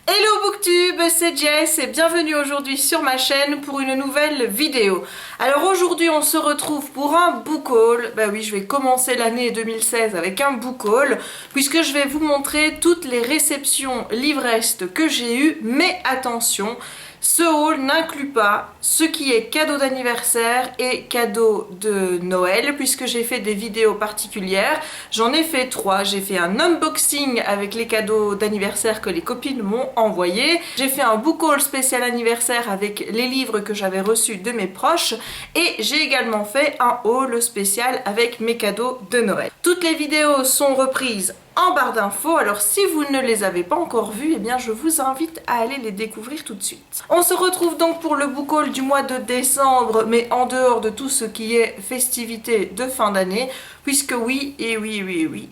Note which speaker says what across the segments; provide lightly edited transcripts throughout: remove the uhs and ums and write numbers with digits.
Speaker 1: Hello Booktube, c'est Jess et bienvenue aujourd'hui sur ma chaîne pour une nouvelle vidéo. Alors aujourd'hui on se retrouve pour un book haul. Bah oui, je vais commencer l'année 2016 avec un book haul puisque je vais vous montrer toutes les réceptions livresques que j'ai eues. Mais attention, ce haul n'inclut pas ce qui est cadeau d'anniversaire et cadeau de Noël puisque j'ai fait des vidéos particulières. J'en ai fait 3. J'ai fait un unboxing avec les cadeaux d'anniversaire que les copines m'ont envoyés. J'ai fait un book haul spécial anniversaire avec les livres que j'avais reçus de mes proches. Et j'ai également fait un haul spécial avec mes cadeaux de Noël. Toutes les vidéos sont reprises en barre d'infos, alors si vous ne les avez pas encore vues, eh bien je vous invite à aller les découvrir tout de suite. On se retrouve donc pour le book haul du mois de décembre, mais en dehors de tout ce qui est festivités de fin d'année, puisque oui,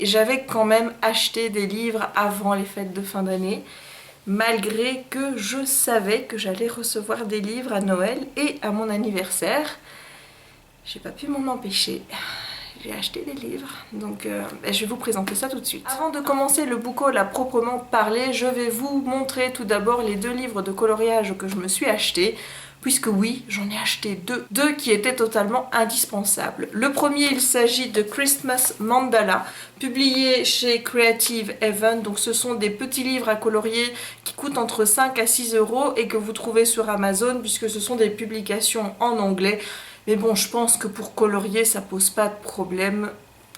Speaker 1: j'avais quand même acheté des livres avant les fêtes de fin d'année, malgré que je savais que j'allais recevoir des livres à Noël et à mon anniversaire. J'ai pas pu m'en empêcher. J'ai acheté des livres, donc je vais vous présenter ça tout de suite. Avant de commencer le book haul à proprement parler, je vais vous montrer tout d'abord les 2 livres de coloriage que je me suis achetés, puisque oui, j'en ai acheté deux qui étaient totalement indispensables. Le premier, il s'agit de Christmas Mandala, publié chez Creative Haven. Donc ce sont des petits livres à colorier qui coûtent entre 5 à 6 euros et que vous trouvez sur Amazon, puisque ce sont des publications en anglais. Mais bon, je pense que pour colorier, ça pose pas de problème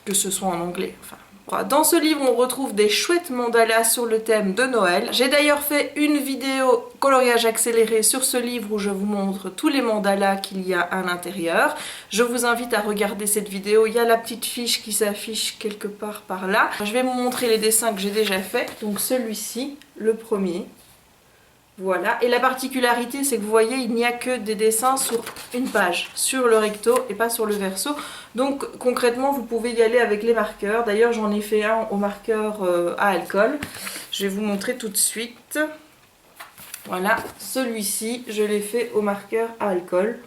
Speaker 1: que ce soit en anglais. Enfin, voilà. Dans ce livre, on retrouve des chouettes mandalas sur le thème de Noël. J'ai d'ailleurs fait une vidéo coloriage accéléré sur ce livre où je vous montre tous les mandalas qu'il y a à l'intérieur. Je vous invite à regarder cette vidéo. Il y a la petite fiche qui s'affiche quelque part par là. Je vais vous montrer les dessins que j'ai déjà faits. Donc celui-ci, le premier. Voilà, et la particularité c'est que vous voyez il n'y a que des dessins sur une page, sur le recto et pas sur le verso. Donc concrètement vous pouvez y aller avec les marqueurs. D'ailleurs j'en ai fait un au marqueur à alcool. Je vais vous montrer tout de suite. Voilà, celui-ci je l'ai fait au marqueur à alcool.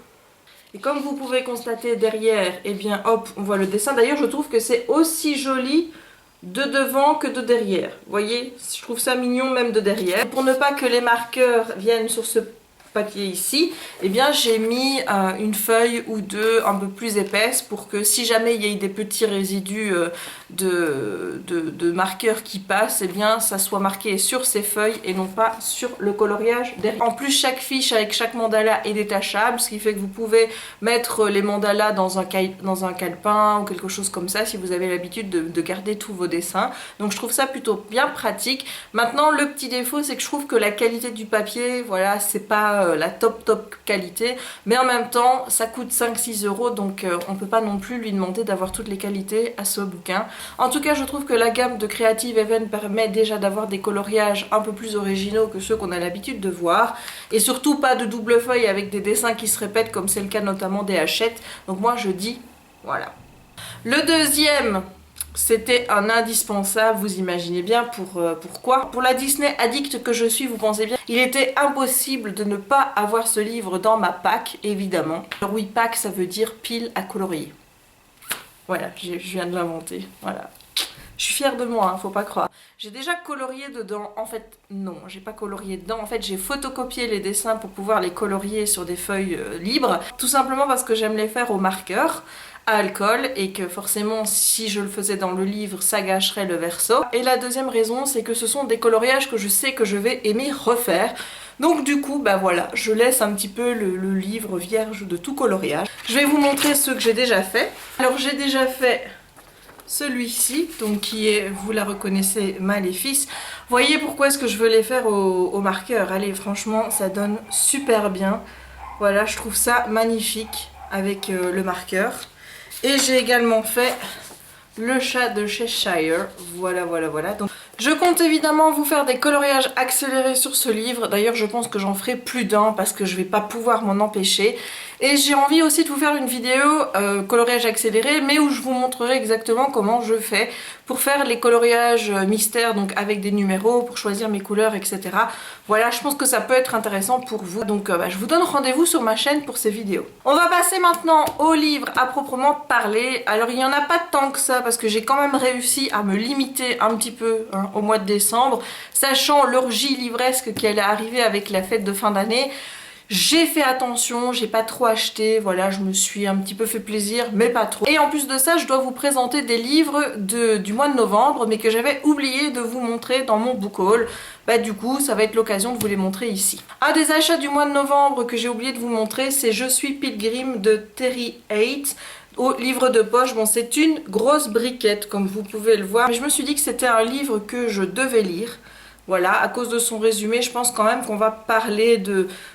Speaker 1: Et comme vous pouvez constater derrière, eh bien hop, on voit le dessin. D'ailleurs je trouve que c'est aussi joli de devant que de derrière. Vous voyez, je trouve ça mignon même de derrière. Pour ne pas que les marqueurs viennent sur ce papier ici, eh bien j'ai mis une feuille ou deux un peu plus épaisse pour que si jamais il y a des petits résidus de marqueurs qui passent, eh bien ça soit marqué sur ces feuilles et non pas sur le coloriage derrière. En plus chaque fiche avec chaque mandala est détachable, ce qui fait que vous pouvez mettre les mandalas dans un calepin ou quelque chose comme ça si vous avez l'habitude de garder tous vos dessins. Donc je trouve ça plutôt bien pratique. Maintenant le petit défaut c'est que je trouve que la qualité du papier, voilà, c'est pas la top qualité, mais en même temps ça coûte 5-6 euros, donc on peut pas non plus lui demander d'avoir toutes les qualités à ce bouquin. En tout cas je trouve que la gamme de Creative Haven permet déjà d'avoir des coloriages un peu plus originaux que ceux qu'on a l'habitude de voir, et surtout pas de double feuille avec des dessins qui se répètent comme c'est le cas notamment des Hachette. Donc moi je dis voilà. Le deuxième, c'était un indispensable, vous imaginez bien pourquoi. Pour la Disney addict que je suis, vous pensez bien, il était impossible de ne pas avoir ce livre dans ma pack, évidemment. Alors oui, pack ça veut dire pile à colorier. Voilà, je viens de l'inventer, voilà. Je suis fière de moi, hein, faut pas croire. J'ai déjà colorié dedans, en fait non, j'ai pas colorié dedans, en fait j'ai photocopié les dessins pour pouvoir les colorier sur des feuilles libres, tout simplement parce que j'aime les faire au marqueur à alcool et que forcément si je le faisais dans le livre ça gâcherait le verso. Et la deuxième raison c'est que ce sont des coloriages que je sais que je vais aimer refaire. Donc du coup bah voilà, je laisse un petit peu le livre vierge de tout coloriage. Je vais vous montrer ceux que j'ai déjà fait. Alors j'ai déjà fait celui-ci, donc qui est, vous la reconnaissez, Maléfice. Voyez pourquoi est-ce que je veux les faire au marqueur. Allez, franchement, ça donne super bien. Voilà, je trouve ça magnifique avec le marqueur. Et j'ai également fait le chat de Cheshire. Voilà. Donc, je compte évidemment vous faire des coloriages accélérés sur ce livre. D'ailleurs, je pense que j'en ferai plus d'un parce que je vais pas pouvoir m'en empêcher. Et j'ai envie aussi de vous faire une vidéo coloriage accéléré, mais où je vous montrerai exactement comment je fais pour faire les coloriages mystères, donc avec des numéros, pour choisir mes couleurs, etc. Voilà, je pense que ça peut être intéressant pour vous. Donc je vous donne rendez-vous sur ma chaîne pour ces vidéos. On va passer maintenant au livre à proprement parler. Alors il n'y en a pas tant que ça parce que j'ai quand même réussi à me limiter un petit peu au mois de décembre, sachant l'orgie livresque qui allait arriver avec la fête de fin d'année. J'ai fait attention, j'ai pas trop acheté, voilà, je me suis un petit peu fait plaisir, mais pas trop. Et en plus de ça, je dois vous présenter des livres du mois de novembre, mais que j'avais oublié de vous montrer dans mon book haul. Bah du coup, ça va être l'occasion de vous les montrer ici. Un des achats du mois de novembre que j'ai oublié de vous montrer, c'est Je suis Pilgrim de Terry Haight. Au livre de poche, bon c'est une grosse briquette comme vous pouvez le voir, mais je me suis dit que c'était un livre que je devais lire. Voilà, à cause de son résumé, je pense quand même qu'on va parler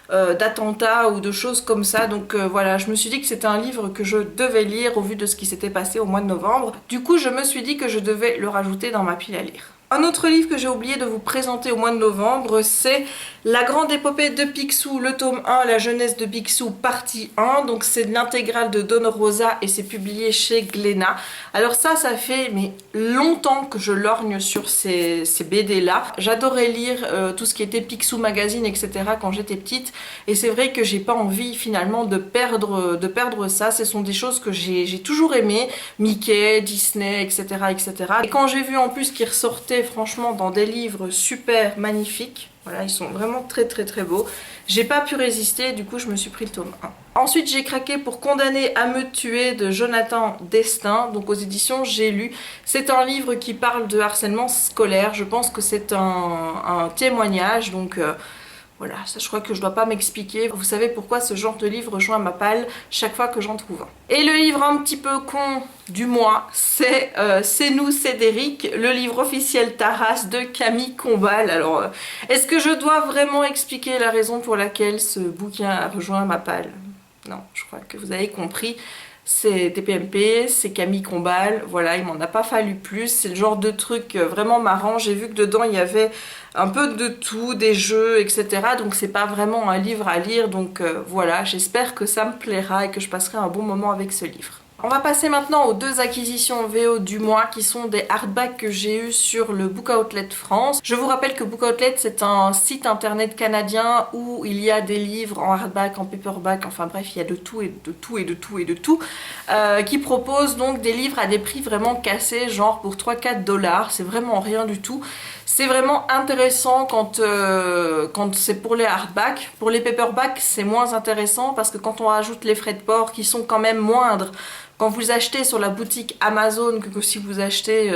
Speaker 1: d'attentats ou de choses comme ça. Donc voilà, je me suis dit que c'était un livre que je devais lire au vu de ce qui s'était passé au mois de novembre. Du coup, je me suis dit que je devais le rajouter dans ma pile à lire. Un autre livre que j'ai oublié de vous présenter au mois de novembre, c'est La Grande Épopée de Picsou, le tome 1, La Jeunesse de Picsou, partie 1. Donc c'est l'intégrale de Donna Rosa et c'est publié chez Glénat. Alors ça fait mais longtemps que je lorgne sur ces BD là. J'adorais lire tout ce qui était Picsou Magazine, etc. quand j'étais petite. Et c'est vrai que j'ai pas envie finalement de perdre ça. Ce sont des choses que j'ai toujours aimées. Mickey, Disney, etc. etc. Et quand j'ai vu en plus qu'ils ressortaient franchement dans des livres super magnifiques, voilà, ils sont vraiment très beaux, j'ai pas pu résister, du coup je me suis pris le tome 1. Ensuite j'ai craqué pour Condamné à me tuer de Jonathan Destin, donc aux éditions J'ai lu. C'est un livre qui parle de harcèlement scolaire, je pense que c'est un témoignage, donc voilà, ça je crois que je dois pas m'expliquer. Vous savez pourquoi ce genre de livre rejoint ma palle chaque fois que j'en trouve un. Et le livre un petit peu con du mois, c'est C'est nous, Cédric, le livre officiel Taras de Camille Combal. Alors, est-ce que je dois vraiment expliquer la raison pour laquelle ce bouquin a rejoint ma palle? Non, je crois que vous avez compris. C'est TPMP, c'est Camille Combal, voilà, il m'en a pas fallu plus, c'est le genre de truc vraiment marrant. J'ai vu que dedans il y avait un peu de tout, des jeux, etc. Donc c'est pas vraiment un livre à lire, donc voilà, j'espère que ça me plaira et que je passerai un bon moment avec ce livre. On va passer maintenant aux deux acquisitions VO du mois qui sont des hardbacks que j'ai eu sur le Book Outlet France. Je vous rappelle que Book Outlet c'est un site internet canadien où il y a des livres en hardback, en paperback, enfin bref il y a de tout et de tout et de tout et de tout qui propose donc des livres à des prix vraiment cassés, genre pour 3-4 $, c'est vraiment rien du tout. C'est vraiment intéressant quand c'est pour les hardbacks. Pour les paperbacks c'est moins intéressant parce que quand on rajoute les frais de port qui sont quand même moindres quand vous achetez sur la boutique Amazon que si vous achetez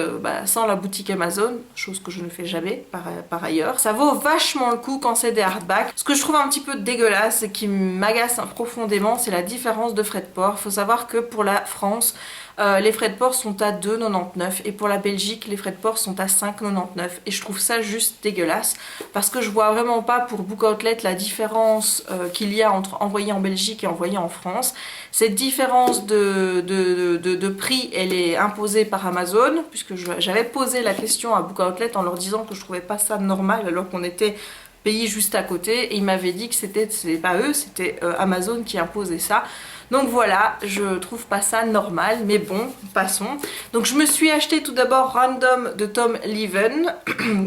Speaker 1: sans la boutique Amazon, chose que je ne fais jamais par ailleurs, ça vaut vachement le coup quand c'est des hardbacks. Ce que je trouve un petit peu dégueulasse et qui m'agace profondément, c'est la différence de frais de port. Il faut savoir que pour la France, les frais de port sont à 2,99 et pour la Belgique les frais de port sont à 5,99 et je trouve ça juste dégueulasse parce que je vois vraiment pas pour Book Outlet la différence qu'il y a entre envoyé en Belgique et envoyé en France. Cette différence de prix elle est imposée par Amazon puisque j'avais posé la question à Book Outlet en leur disant que je trouvais pas ça normal alors qu'on était pays juste à côté et ils m'avaient dit que c'était pas eux, c'était Amazon qui imposait ça. Donc voilà, je trouve pas ça normal, mais bon, passons. Donc je me suis acheté tout d'abord Random de Tom Leven,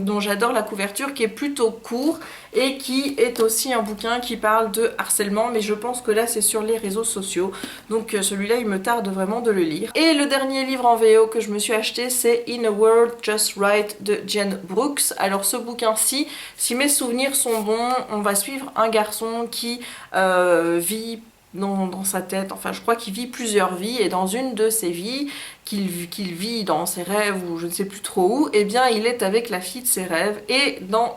Speaker 1: dont j'adore la couverture, qui est plutôt court et qui est aussi un bouquin qui parle de harcèlement, mais je pense que là c'est sur les réseaux sociaux. Donc celui-là il me tarde vraiment de le lire. Et le dernier livre en VO que je me suis acheté c'est In a World Just Right de Jen Brooks. Alors ce bouquin-ci, si mes souvenirs sont bons, on va suivre un garçon qui vit dans sa tête, enfin je crois qu'il vit plusieurs vies et dans une de ces vies qu'il vit dans ses rêves ou je ne sais plus trop où, eh bien il est avec la fille de ses rêves et dans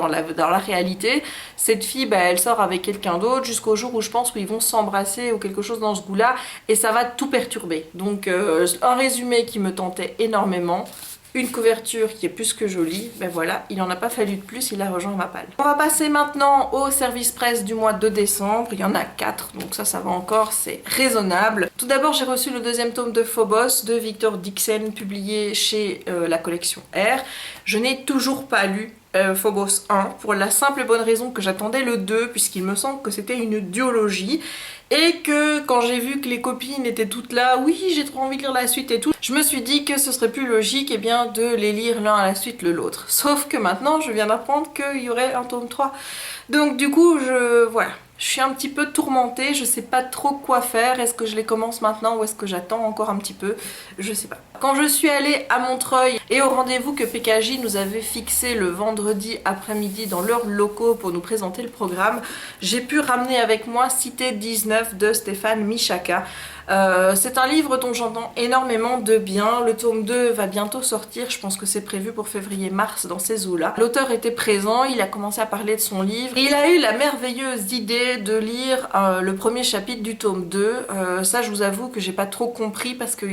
Speaker 1: la réalité cette fille elle sort avec quelqu'un d'autre jusqu'au jour où je pense qu'ils vont s'embrasser ou quelque chose dans ce goût là et ça va tout perturber. Donc un résumé qui me tentait énormément. Une couverture qui est plus que jolie, ben voilà, il n'en a pas fallu de plus, il a rejoint ma palle. On va passer maintenant au service presse du mois de décembre, il y en a 4, donc ça va encore, c'est raisonnable. Tout d'abord j'ai reçu le deuxième tome de Phobos de Victor Dixon, publié chez la collection R. Je n'ai toujours pas lu Phobos 1 pour la simple et bonne raison que j'attendais le 2 puisqu'il me semble que c'était une duologie et que quand j'ai vu que les copines étaient toutes là, oui j'ai trop envie de lire la suite et tout, je me suis dit que ce serait plus logique et bien de les lire l'un à la suite l'autre. Sauf que maintenant je viens d'apprendre qu'il y aurait un tome 3. Donc du coup voilà. Je suis un petit peu tourmentée, je sais pas trop quoi faire, est-ce que je les commence maintenant ou est-ce que j'attends encore un petit peu, je sais pas. Quand je suis allée à Montreuil et au rendez-vous que PKJ nous avait fixé le vendredi après-midi dans leurs locaux pour nous présenter le programme, j'ai pu ramener avec moi Cité 19 de Stéphane Michaka. C'est un livre dont j'entends énormément de bien. Le tome 2 va bientôt sortir, je pense que c'est prévu pour février-mars dans ces eaux-là. L'auteur était présent, il a commencé à parler de son livre et il a eu la merveilleuse idée de lire le premier chapitre du tome 2. Ça je vous avoue que j'ai pas trop compris parce que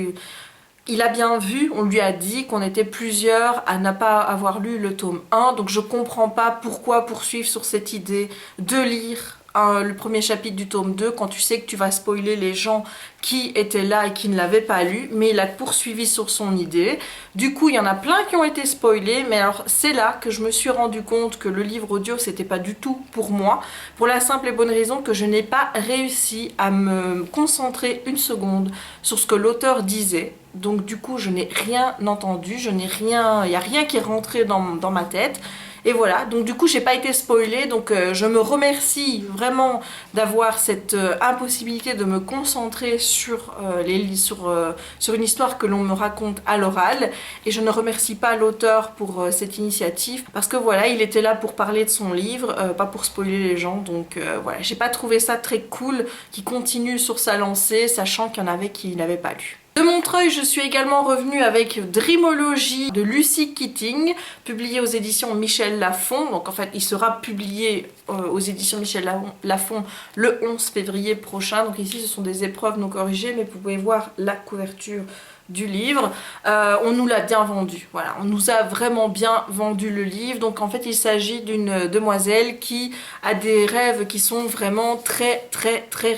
Speaker 1: il a bien vu, on lui a dit qu'on était plusieurs à ne pas avoir lu le tome 1, donc je comprends pas pourquoi poursuivre sur cette idée de lire le premier chapitre du tome 2 quand tu sais que tu vas spoiler les gens qui étaient là et qui ne l'avaient pas lu, mais il a poursuivi sur son idée. Du coup il y en a plein qui ont été spoilés, mais alors c'est là que je me suis rendu compte que le livre audio c'était pas du tout pour moi, pour la simple et bonne raison que je n'ai pas réussi à me concentrer une seconde sur ce que l'auteur disait. Donc du coup je n'ai rien entendu, il n'y a rien qui est rentré dans ma tête. Et voilà, donc du coup j'ai pas été spoilée, donc je me remercie vraiment d'avoir cette impossibilité de me concentrer sur une histoire que l'on me raconte à l'oral, et je ne remercie pas l'auteur pour cette initiative, parce que voilà, il était là pour parler de son livre, pas pour spoiler les gens, donc voilà, j'ai pas trouvé ça très cool qu'il continue sur sa lancée, sachant qu'il y en avait qui n'avaient pas lu. De Montreuil, je suis également revenue avec Dreamology de Lucy Keating, publié aux éditions Michel Lafon. Donc en fait, il sera publié aux éditions Michel Lafon le 11 février prochain. Donc ici, ce sont des épreuves non corrigées, mais vous pouvez voir la couverture du livre. On nous l'a bien vendu, voilà, on nous a vraiment bien vendu le livre. Donc en fait il s'agit d'une demoiselle qui a des rêves qui sont vraiment très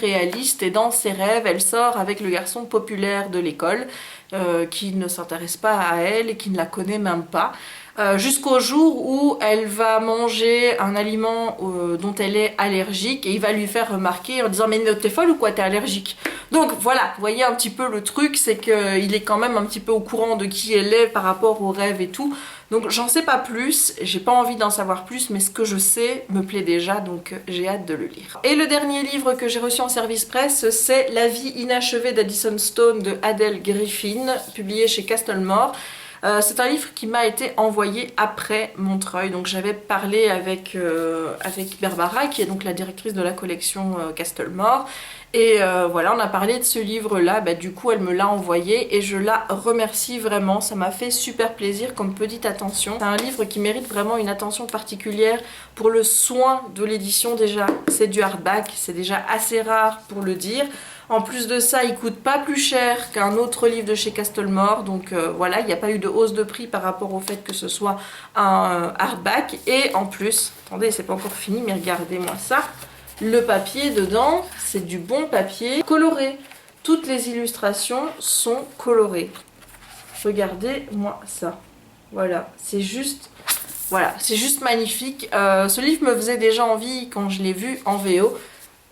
Speaker 1: réalistes, et dans ses rêves elle sort avec le garçon populaire de l'école qui ne s'intéresse pas à elle et qui ne la connaît même pas. Jusqu'au jour où elle va manger un aliment dont elle est allergique, et il va lui faire remarquer en disant mais t'es folle ou quoi, t'es allergique. Donc voilà, vous voyez un petit peu le truc, c'est qu'il est quand même un petit peu au courant de qui elle est par rapport aux rêves et tout. Donc j'en sais pas plus, j'ai pas envie d'en savoir plus, mais ce que je sais me plaît déjà, donc j'ai hâte de le lire. Et le dernier livre que j'ai reçu en service presse, c'est La vie inachevée d'Addison Stone de Adele Griffin, publié chez Castlemore. C'est un livre qui m'a été envoyé après Montreuil, donc j'avais parlé avec Barbara qui est donc la directrice de la collection Castlemore, et voilà, on a parlé de ce livre là, du coup elle me l'a envoyé et je la remercie vraiment, ça m'a fait super plaisir comme petite attention. C'est un livre qui mérite vraiment une attention particulière pour le soin de l'édition. Déjà c'est du hardback, c'est déjà assez rare pour le dire. En plus de ça, il coûte pas plus cher qu'un autre livre de chez Castlemore, donc voilà, il n'y a pas eu de hausse de prix par rapport au fait que ce soit un hardback. Et en plus, attendez, c'est pas encore fini, mais regardez-moi ça, le papier dedans, c'est du bon papier coloré. Toutes les illustrations sont colorées. Regardez-moi ça. Voilà, c'est juste magnifique. Ce livre me faisait déjà envie quand je l'ai vu en VO.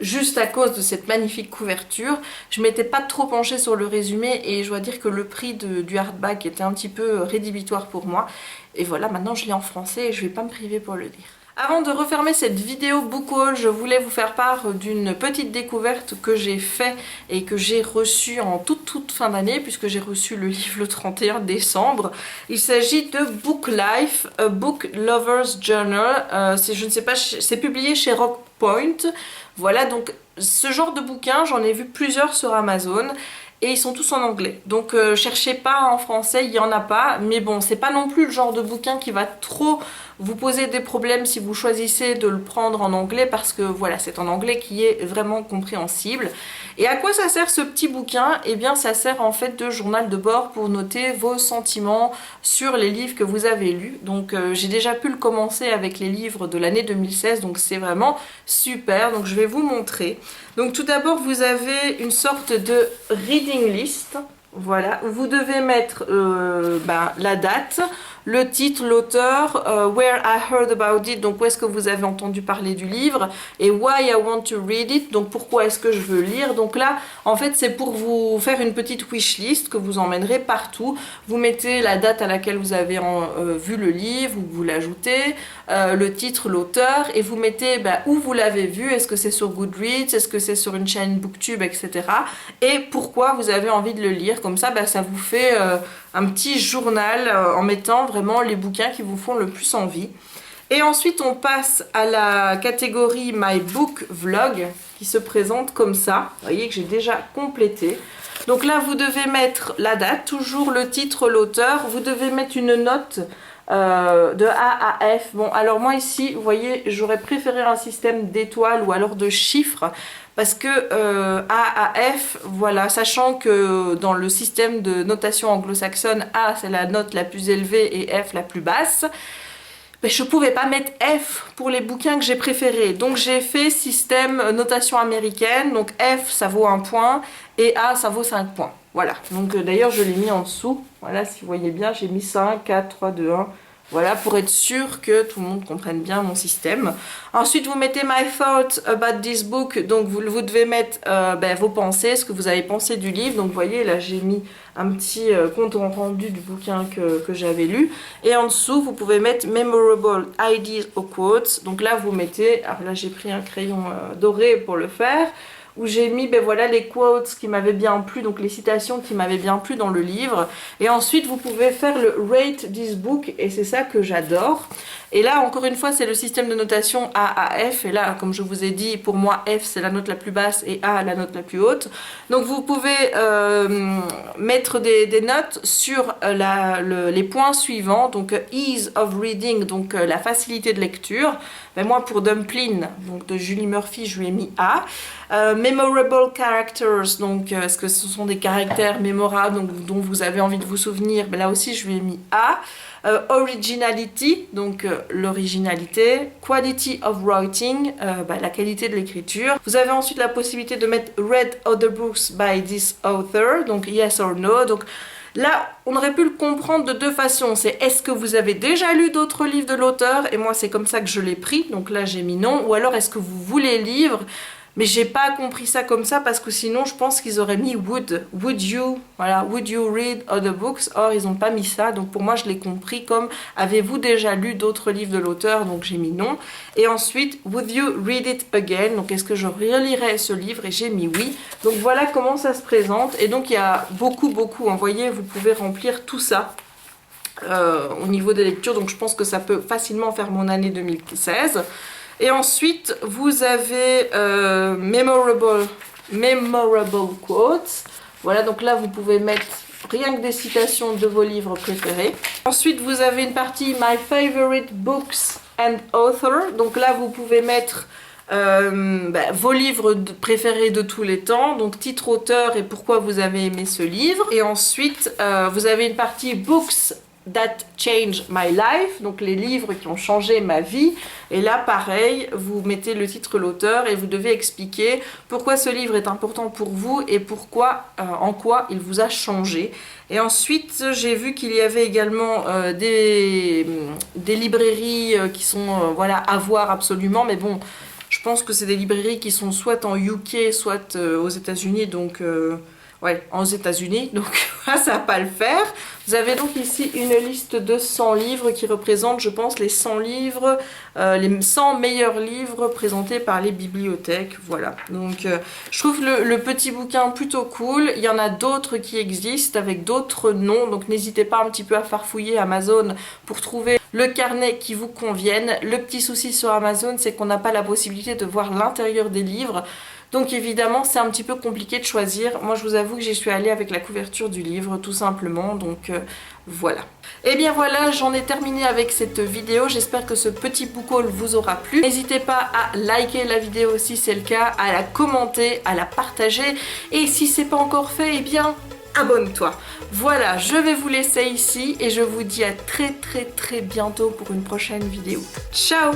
Speaker 1: Juste à cause de cette magnifique couverture. Je m'étais pas trop penchée sur le résumé et je dois dire que le prix du hardback était un petit peu rédhibitoire pour moi. Et voilà, maintenant je l'ai en français et je vais pas me priver pour le lire. Avant de refermer cette vidéo book haul, je voulais vous faire part d'une petite découverte que j'ai fait et que j'ai reçue en toute fin d'année, puisque j'ai reçu le livre le 31 décembre. Il s'agit de Book Life, A Book Lover's Journal. Je ne sais pas, c'est publié chez Rock Point. Voilà, donc ce genre de bouquin, j'en ai vu plusieurs sur Amazon. Et ils sont tous en anglais, donc cherchez pas en français, il y en a pas, mais bon, c'est pas non plus le genre de bouquin qui va trop vous poser des problèmes si vous choisissez de le prendre en anglais, parce que voilà, c'est en anglais qui est vraiment compréhensible. Et à quoi ça sert ce petit bouquin? Eh bien ça sert en fait de journal de bord pour noter vos sentiments sur les livres que vous avez lus. Donc j'ai déjà pu le commencer avec les livres de l'année 2016, donc c'est vraiment super, donc je vais vous montrer. Donc tout d'abord vous avez une sorte de reading list, voilà, vous devez mettre la date, le titre, l'auteur, where I heard about it, donc où est-ce que vous avez entendu parler du livre, et why I want to read it, donc pourquoi est-ce que je veux lire. Donc là, en fait, c'est pour vous faire une petite wishlist que vous emmènerez partout. Vous mettez la date à laquelle vous avez vu le livre, vous l'ajoutez, le titre, l'auteur, et vous mettez où vous l'avez vu, est-ce que c'est sur Goodreads, est-ce que c'est sur une chaîne Booktube, etc. Et pourquoi vous avez envie de le lire. Comme ça, ça vous fait un petit journal en mettant vraiment les bouquins qui vous font le plus envie. Et ensuite, on passe à la catégorie My Book Vlog qui se présente comme ça. Vous voyez que j'ai déjà complété. Donc là, vous devez mettre la date, toujours le titre, l'auteur. Vous devez mettre une note de A à F. Bon, alors moi ici, vous voyez, j'aurais préféré un système d'étoiles ou alors de chiffres. Parce que A à F, voilà, sachant que dans le système de notation anglo-saxonne, A c'est la note la plus élevée et F la plus basse, je ne pouvais pas mettre F pour les bouquins que j'ai préférés. Donc j'ai fait système notation américaine, donc F ça vaut 1 point et A ça vaut 5 points. Voilà, donc d'ailleurs je l'ai mis en dessous, voilà si vous voyez bien, j'ai mis 5, 4, 3, 2, 1... Voilà, pour être sûr que tout le monde comprenne bien mon système. Ensuite, vous mettez My Thoughts about this book. Donc, vous devez mettre vos pensées, ce que vous avez pensé du livre. Donc, vous voyez, là, j'ai mis un petit compte rendu du bouquin que j'avais lu. Et en dessous, vous pouvez mettre Memorable Ideas or Quotes. Donc là, vous mettez... Alors là, j'ai pris un crayon doré pour le faire. Où j'ai mis voilà, les quotes qui m'avaient bien plu, donc les citations qui m'avaient bien plu dans le livre. Et ensuite, vous pouvez faire le Rate this book, et c'est ça que j'adore. Et là, encore une fois, c'est le système de notation A à F. Et là, comme je vous ai dit, pour moi, F, c'est la note la plus basse et A, la note la plus haute. Donc, vous pouvez mettre des notes sur les points suivants. Donc, ease of reading, donc la facilité de lecture. Moi, pour Dumpling, donc de Julie Murphy, je lui ai mis A. Memorable characters, donc est-ce que ce sont des caractères mémorables donc, dont vous avez envie de vous souvenir, là aussi je lui ai mis A. Originality, donc l'originalité. Quality of writing, la qualité de l'écriture. Vous avez ensuite la possibilité de mettre Read other books by this author, donc yes or no. Donc là, on aurait pu le comprendre de deux façons. C'est est-ce que vous avez déjà lu d'autres livres de l'auteur? Et moi, c'est comme ça que je l'ai pris. Donc là, j'ai mis non. Ou alors, est-ce que vous voulez lire? Mais j'ai pas compris ça comme ça parce que sinon je pense qu'ils auraient mis would you, voilà, would you read other books? Or ils ont pas mis ça, donc pour moi je l'ai compris comme avez-vous déjà lu d'autres livres de l'auteur? Donc j'ai mis non. Et ensuite would you read it again? Donc est-ce que je relirais ce livre? Et j'ai mis oui. Donc voilà comment ça se présente. Et donc il y a beaucoup, vous voyez, vous pouvez remplir tout ça. Au niveau des lectures, donc je pense que ça peut facilement faire mon année 2016. Et ensuite, vous avez memorable quotes. Voilà, donc là, vous pouvez mettre rien que des citations de vos livres préférés. Ensuite, vous avez une partie My favorite books and author. Donc là, vous pouvez mettre vos livres préférés de tous les temps. Donc titre, auteur et pourquoi vous avez aimé ce livre. Et ensuite, vous avez une partie Books That Changed My Life, donc les livres qui ont changé ma vie. Et là pareil, vous mettez le titre, l'auteur et vous devez expliquer pourquoi ce livre est important pour vous et pourquoi, en quoi il vous a changé. Et ensuite j'ai vu qu'il y avait également des librairies qui sont voilà, à voir absolument, mais bon, je pense que c'est des librairies qui sont soit en UK, soit aux États-Unis, donc ouais, aux États-Unis, donc ça va pas le faire. Vous avez donc ici une liste de 100 livres qui représente, je pense, les 100 livres, les 100 meilleurs livres présentés par les bibliothèques. Voilà, donc je trouve le petit bouquin plutôt cool. Il y en a d'autres qui existent avec d'autres noms, donc n'hésitez pas un petit peu à farfouiller Amazon pour trouver le carnet qui vous convienne. Le petit souci sur Amazon, c'est qu'on n'a pas la possibilité de voir l'intérieur des livres. Donc évidemment, c'est un petit peu compliqué de choisir. Moi, je vous avoue que j'y suis allée avec la couverture du livre, tout simplement. Donc voilà. Et bien voilà, j'en ai terminé avec cette vidéo. J'espère que ce petit book haul vous aura plu. N'hésitez pas à liker la vidéo si c'est le cas, à la commenter, à la partager. Et si c'est pas encore fait, eh bien, abonne-toi. Voilà, je vais vous laisser ici et je vous dis à très bientôt pour une prochaine vidéo. Ciao!